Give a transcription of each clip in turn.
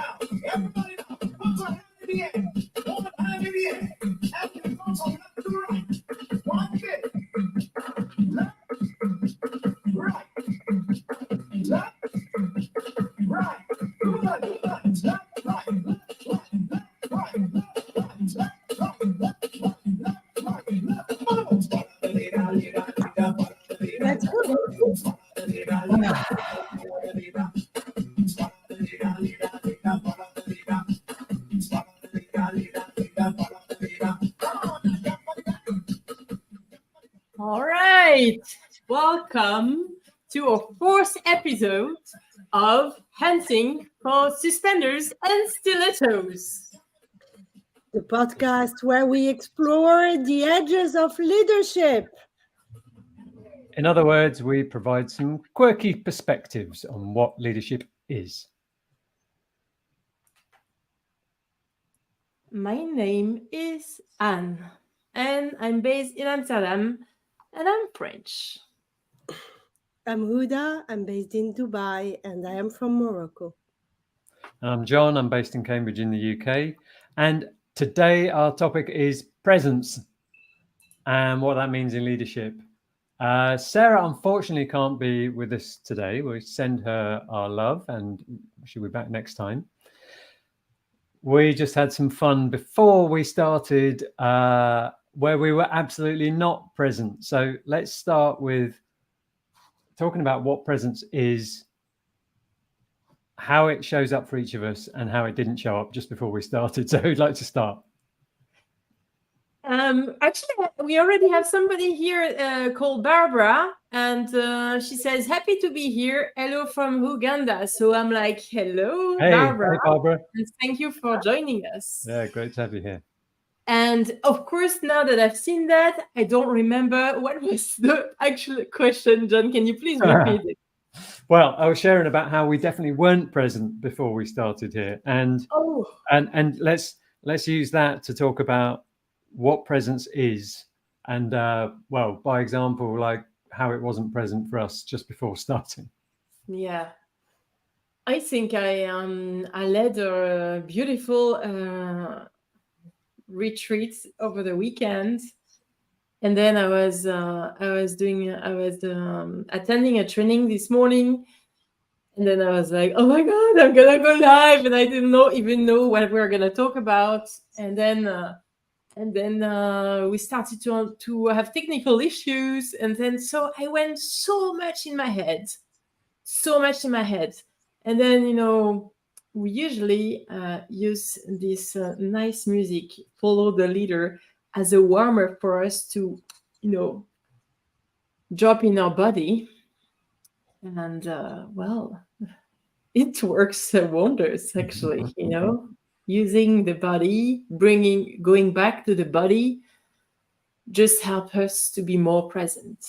now. Everybody now. Put your hand in the air. One hand in the air. Ask your thoughts from left to right. Watch it. Left, right. Left, right. Do that. Left, right. Left, right. Left, right. Left, right. Left, right. Left, right. Let's go. All right, welcome to our fourth episode of Hunting for Suspenders and Stilettos. The podcast where we explore the edges of leadership. In other words, we provide some quirky perspectives on what leadership is. My name is Anne, and I'm based in Amsterdam, and I'm French. I'm Houda, I'm based in Dubai, and I am from Morocco. I'm John, I'm based in Cambridge in the UK, and today our topic is presence and what that means in leadership. Sarah unfortunately can't be with us today. We send her our love and she'll be back next time. We just had some fun before we started where we were absolutely not present. So let's start with talking about what presence is, how it shows up for each of us, and how it didn't show up just before we started. So who'd like to start? Actually, we already have somebody here called Barbara, and she says, happy to be here. Hello from Uganda. So I'm like, hello, Hey, Barbara. hey, Barbara. And thank you for joining us. Yeah, great to have you here. And of course, now that I've seen that, I don't remember what was the actual question. John, can you please repeat it? Well, I was sharing about how we definitely weren't present before we started here, and let's use that to talk about what presence is, and well, by example, like how it wasn't present for us just before starting. Yeah, I think I led a beautiful retreat over the weekend, and then I was attending a training this morning, and then I was like, oh my god, I'm gonna go live, and I didn't even know what we were gonna talk about, and then we started to have technical issues, and then so I went so much in my head, and then we usually use this nice music, Follow the Leader, as a warmer for us to drop in our body, and well, it works wonders actually. Using the body, going back to the body, just help us to be more present.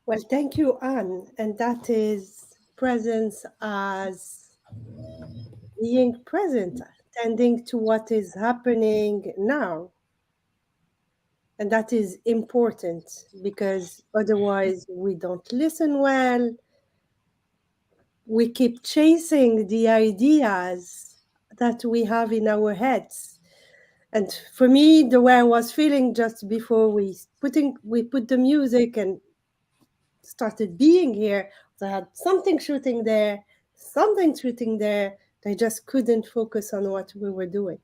Well, thank you, Anne. And that is presence as being present, attending to what is happening now. And that is important because otherwise we don't listen well. We keep chasing the ideas that we have in our heads. And for me, the way I was feeling just before we put the music and started being here, I had something shooting there. I just couldn't focus on what we were doing.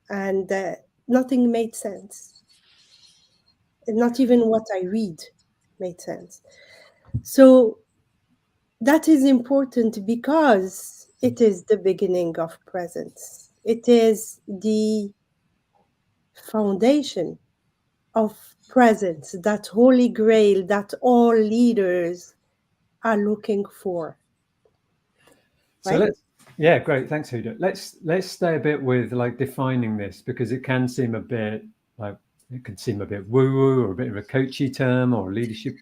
And nothing made sense. Not even what I read made sense. So that is important because it is the beginning of presence. It is the foundation of presence, that holy grail that all leaders are looking for. Right? So great. Thanks, Houda. Let's stay a bit with like defining this, because it can seem a bit woo-woo or a bit of a coachy term or a leadership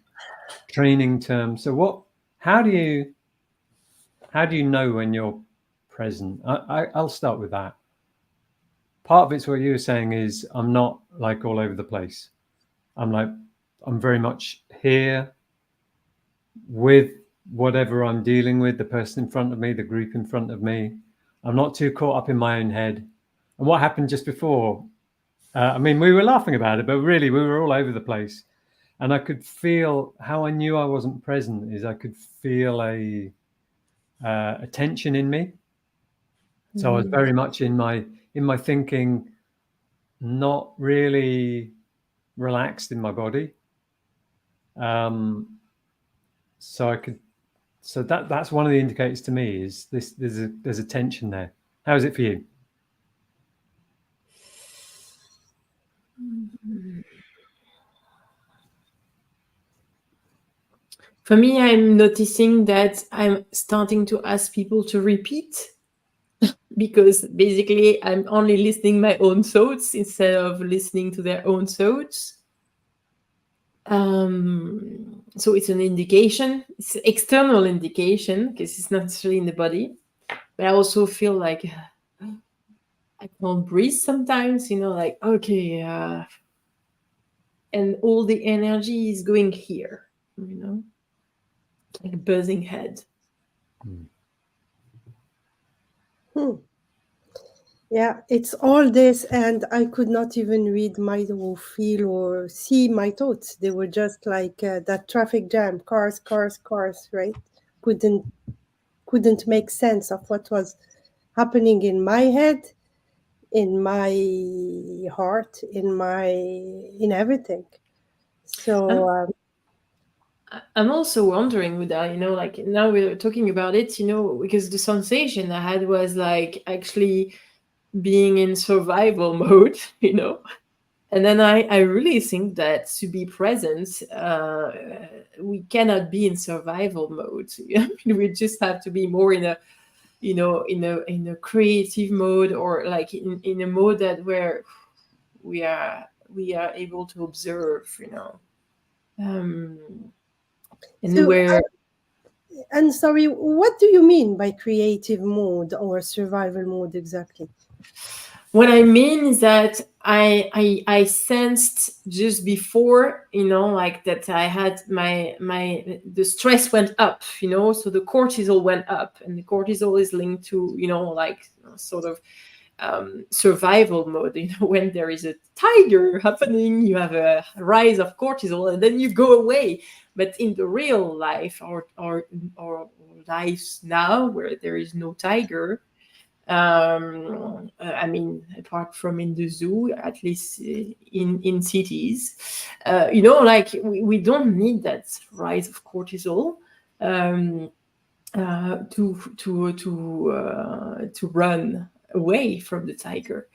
training term. So how do you know when you're present? I'll start with that. Part of it's what you were saying is I'm not like all over the place. I'm very much here with whatever I'm dealing with, the person in front of me, the group in front of me. I'm not too caught up in my own head. And what happened just before, I mean, we were laughing about it, but really we were all over the place. And I could feel how I knew I wasn't present is I could feel a tension in me. So I was very much in my thinking, not really relaxed in my body. So that's one of the indicators to me is this. There's a tension there. How is it for you? For me, I'm noticing that I'm starting to ask people to repeat because basically I'm only listening my own thoughts instead of listening to their own thoughts. So it's an indication, it's an external indication because it's not necessarily in the body. But I also feel like I can't breathe sometimes, like, okay, and all the energy is going here, like a buzzing head. Yeah, it's all this, and I could not even read or feel or see my thoughts. They were just like that traffic jam, cars, right? Couldn't make sense of what was happening in my head, in my heart, in everything. So I'm also wondering with that, like now we're talking about it, because the sensation I had was like actually being in survival mode, and then I really think that to be present, we cannot be in survival mode. We just have to be more in a, in a creative mode, or like in a mode that where we are able to observe, and so where. and sorry, what do you mean by creative mode or survival mode exactly? What I mean is that I sensed just before, like that I had the stress went up, so the cortisol went up, and the cortisol is linked to, like sort of survival mode. When there is a tiger happening, you have a rise of cortisol, and then you go away. But in the real life, or lives now where there is no tiger, I mean, apart from in the zoo, at least in cities, like we don't need that rise of cortisol to run away from the tiger.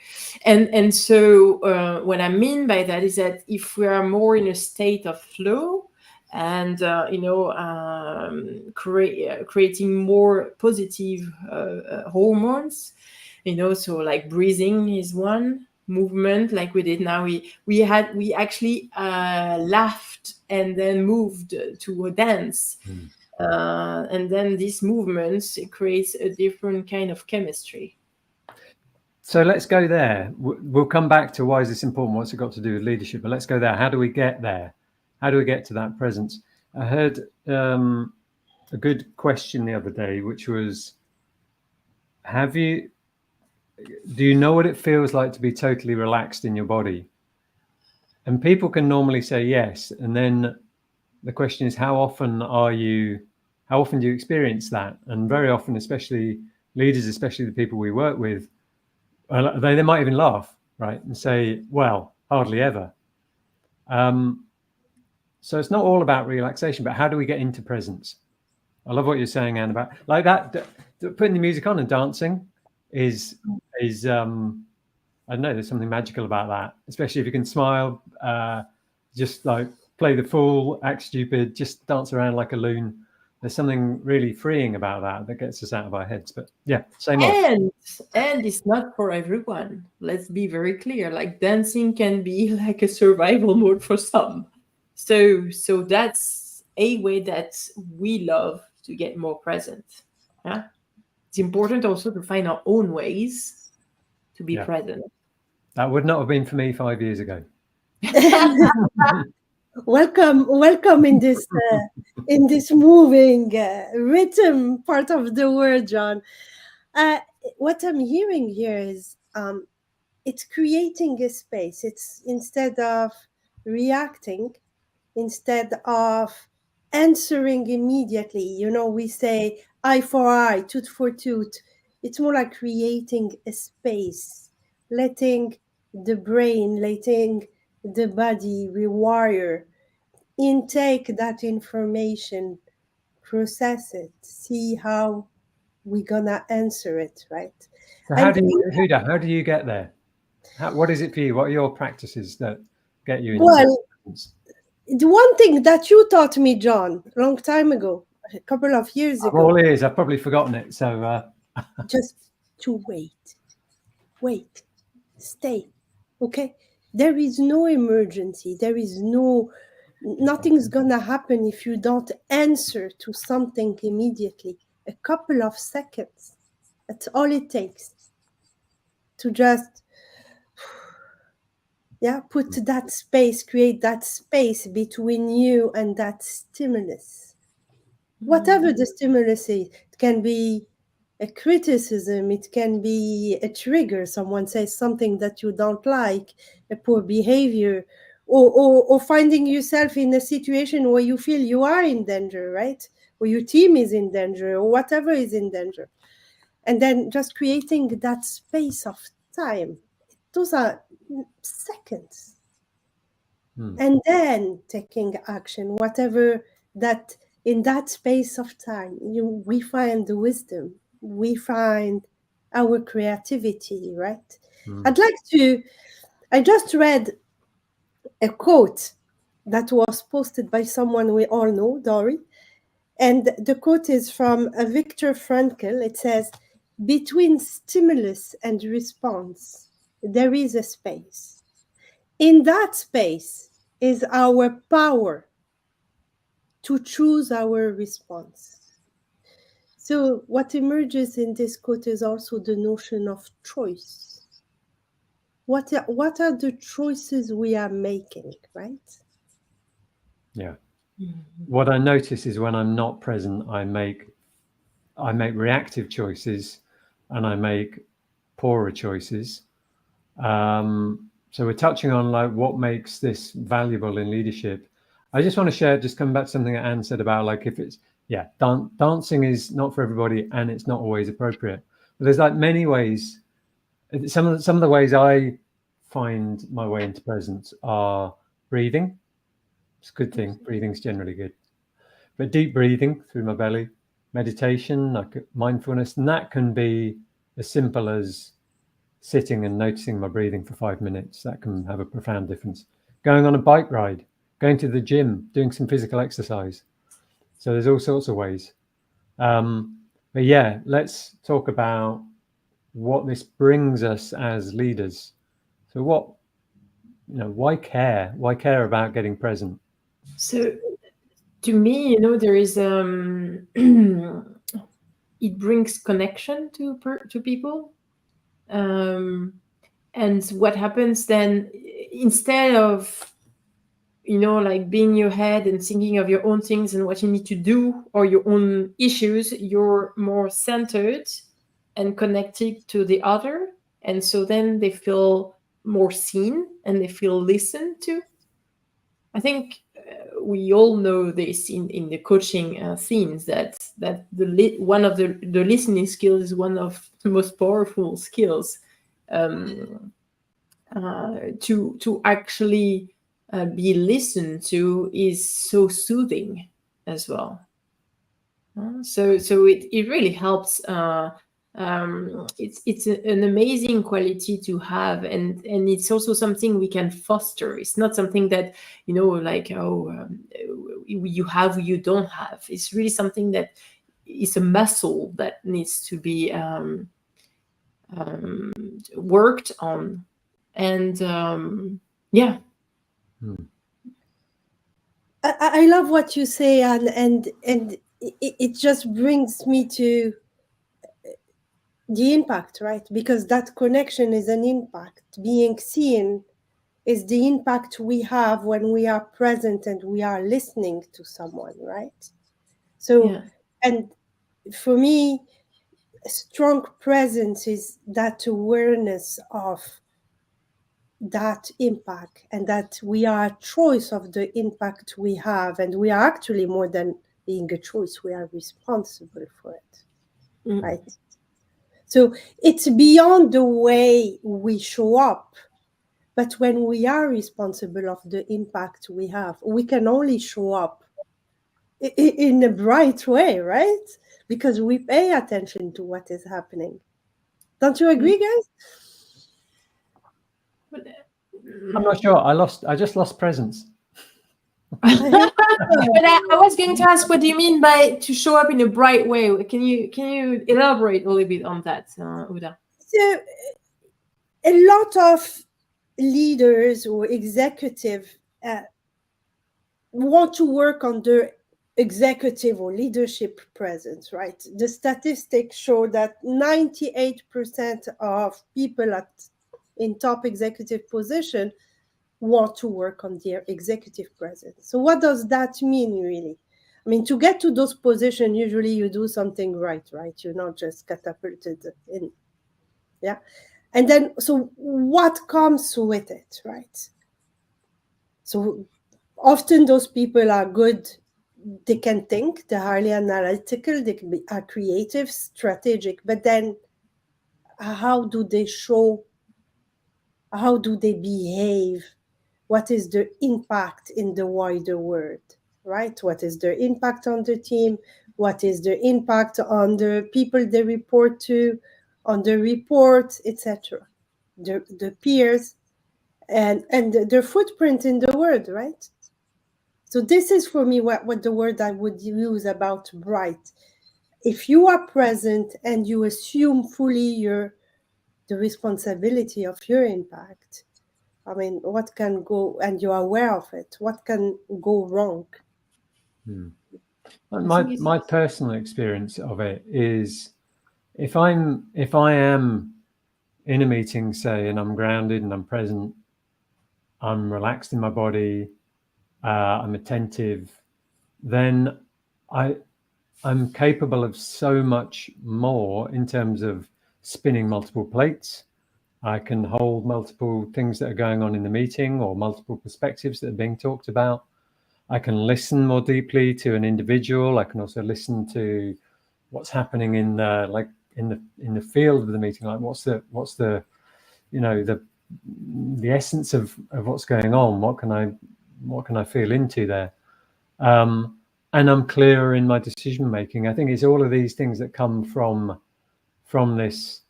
And so what I mean by that is that if we are more in a state of flow, and creating more positive hormones, so like breathing is one, movement like we did now, we actually laughed and then moved to a dance. And then these movements, it creates a different kind of chemistry. So let's go there. We'll come back to why is this important, what's it got to do with leadership, but let's go there. How do we get there? How do we get to that presence? I heard a good question the other day, which was, do you know what it feels like to be totally relaxed in your body? And people can normally say yes. And then the question is, how often do you experience that? And very often, especially leaders, especially the people we work with, they might even laugh, right? And say, well, hardly ever. So it's not all about relaxation, but how do we get into presence? I love what you're saying, Anne, about like that. Putting the music on and dancing is I don't know. There's something magical about that, especially if you can smile, just like play the fool, act stupid, just dance around like a loon. There's something really freeing about that gets us out of our heads. But yeah, say more. And it's not for everyone. Let's be very clear. Like dancing can be like a survival mode for some. So that's a way that we love to get more present. Yeah, it's important also to find our own ways to be present. That would not have been for me 5 years ago. welcome in this moving rhythm part of the word, John. Uh, what I'm hearing here is it's creating a space. It's instead of reacting, instead of answering immediately. We say eye for eye, tooth for tooth. It's more like creating a space, letting the brain, letting the body rewire, intake that information, process it, see how we're gonna answer it, right? So And Houda, how do you get there? What is it for you? What are your practices that get you into well, presence? the one thing that you taught me, John, a long time ago, a couple of years I'm ago, all ears. I've probably forgotten it. So just to wait, stay. Okay? There is no emergency. Nothing's gonna happen if you don't answer to something immediately. A couple of seconds. That's all it takes to just, put that space, create that space between you and that stimulus. Whatever the stimulus is, it can be a criticism, it can be a trigger. Someone says something that you don't like, a poor behavior, or finding yourself in a situation where you feel you are in danger, right? Or your team is in danger, or whatever is in danger. And then just creating that space of time. Those are seconds. And then taking action, whatever that in that space of time, we find the wisdom, we find our creativity, right? I just read a quote that was posted by someone we all know, Dory. And the quote is from Viktor Frankl. It says, between stimulus and response, there is a space. In that space is our power to choose our response. So, what emerges in this quote is also the notion of choice. What are the choices we are making, right? yeah. What I notice is when I'm not present, I make reactive choices, and I make poorer choices. So we're touching on like what makes this valuable in leadership. I just want to share, just coming back to something that Anne said about like if it's dancing is not for everybody and it's not always appropriate. But there's like many ways. Some of the ways I find my way into presence are breathing. It's a good thing. Breathing's generally good. But deep breathing through my belly, meditation, like mindfulness, and that can be as simple as sitting and noticing my breathing for 5 minutes. That can have a profound difference. Going on a bike ride, going to the gym, doing some physical exercise. So there's all sorts of ways. But yeah, let's talk about what this brings us as leaders. So why care? Why care about getting present? So to me, there is it brings connection to people. And what happens then, instead of like being in your head and thinking of your own things and what you need to do or your own issues, you're more centered and connected to the other. And so then they feel more seen and they feel listened to. I think we all know this in the coaching themes that one of the listening skills is one of the most powerful skills to actually be listened to is so soothing as well. So it really helps. It's an amazing quality to have, and it's also something we can foster. It's not something that like you have, you don't have. It's really something that is a muscle that needs to be worked on, and yeah. I love what you say, and it just brings me to the impact, right? Because that connection is an impact. Being seen is the impact we have when we are present and we are listening to someone, right? So, Yeah. and for me, a strong presence is that awareness of that impact, and that we are a choice of the impact we have, and we are actually more than being a choice, we are responsible for it, right? So it's beyond the way we show up, but when we are responsible of the impact we have, we can only show up in a bright way, right? Because we pay attention to what is happening. Don't you agree, guys? But, I'm not sure. I just lost presence. but I was going to ask, what do you mean by to show up in a bright way? Can you elaborate a little bit on that, Houda? So a lot of leaders or executive want to work on their executive or leadership presence, right? The statistics show that 98% of people in top executive position want to work on their executive presence. So what does that mean, really? I mean, to get to those positions, usually you do something right? You're not just catapulted in. Yeah. And then, so what comes with it, right? So often those people are good. They can think, they're highly analytical, they can are creative, strategic, but then how do they show, how do they behave? What is their impact in the wider world, right? What is their impact on the team? What is their impact on the people they report to, on the report, etc.? The peers and their footprint in the world, right? So this is for me what the word I would use about bright. If you are present and you assume fully the responsibility of your impact, I mean, what can go, and you're aware of it, what can go wrong? My personal experience of it is, if I am in a meeting, say, and I'm grounded and I'm present, I'm relaxed in my body, I'm attentive, then I'm capable of so much more in terms of spinning multiple plates. I can hold multiple things that are going on in the meeting, or multiple perspectives that are being talked about. I can listen more deeply to an individual. I can also listen to what's happening in the field of the meeting. Like what's the the essence of what's going on. What can I feel into there? And I'm clearer in my decision making. I think it's all of these things that come from this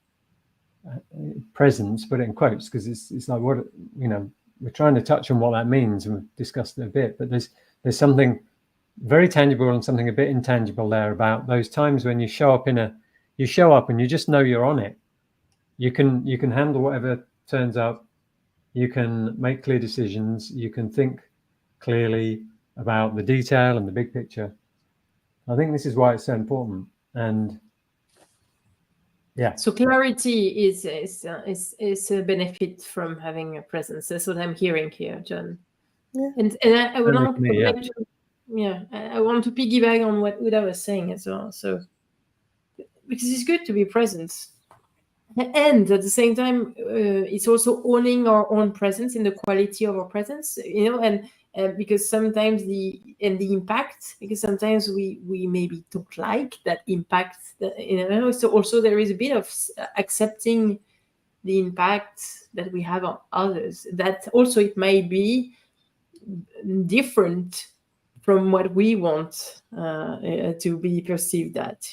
presence, put it in quotes, because it's like, what, we're trying to touch on what that means, and we've discussed it a bit, but there's something very tangible and something a bit intangible there about those times when you show up and you just know you're on it. You can handle whatever turns up. You can make clear decisions. You can think clearly about the detail and the big picture. I think this is why it's so important. And yeah. So clarity is a benefit from having a presence. That's what I'm hearing here, John. Yeah. And I would want I want to piggyback on what Houda was saying as well. So because it's good to be present, and at the same time, it's also owning our own presence in the quality of our presence, and because sometimes the impact, because sometimes we maybe don't like that impact, so also there is a bit of accepting the impact that we have on others, that also it may be different from what we want to be perceived at,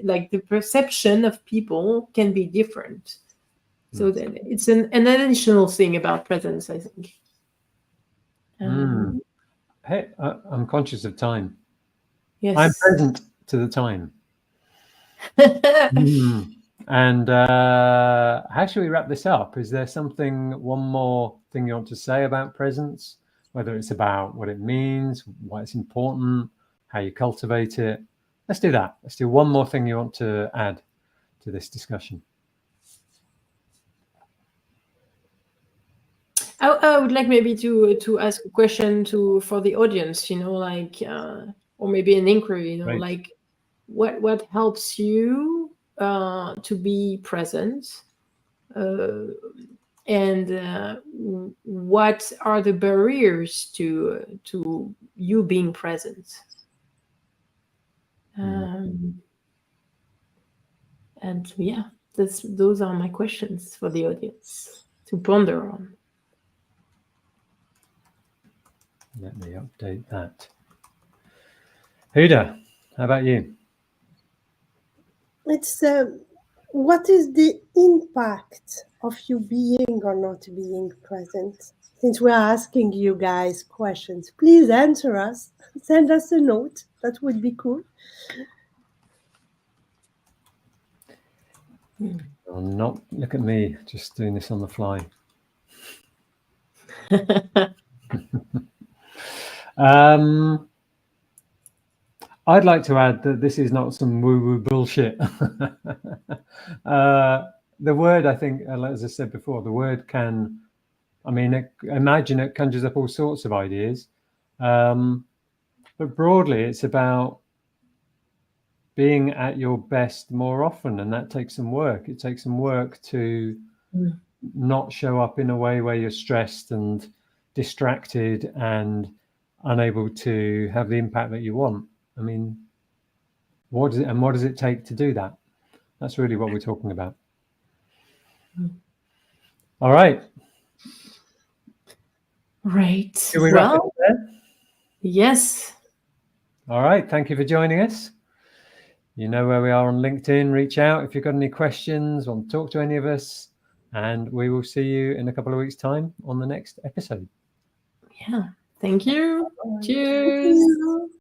like the perception of people can be different. So then it's an additional thing about presence, I think. Hey, I'm conscious of time. Yes. I'm present to the time. And how should we wrap this up? Is there one more thing you want to say about presence, whether it's about what it means, why it's important, how you cultivate it? Let's do that. Let's do one more thing you want to add to this discussion. I would like maybe to ask a question for the audience, like or maybe an inquiry, Right. like what helps you to be present, and what are the barriers to you being present? And yeah, those are my questions for the audience to ponder on. Let me update that. Houda, how about you? It's what is the impact of you being or not being present? Since we're asking you guys questions, please answer us. Send us a note. That would be cool. Oh, not look at me, just doing this on the fly. I'd like to add that this is not some woo-woo bullshit. The word, I think, as I said before, the word can, I mean, imagine it conjures up all sorts of ideas. But broadly, it's about being at your best more often, and that takes some work. It takes some work to not show up in a way where you're stressed and distracted and unable to have the impact that you want. I mean, what does it take to do that? That's really what we're talking about. All right. Right. Can we wrap it up there? Yes. All right. Thank you for joining us. You know where we are on LinkedIn. Reach out if you've got any questions, want to talk to any of us, and we will see you in a couple of weeks' time on the next episode. Yeah. Thank you. Thank Cheers. you.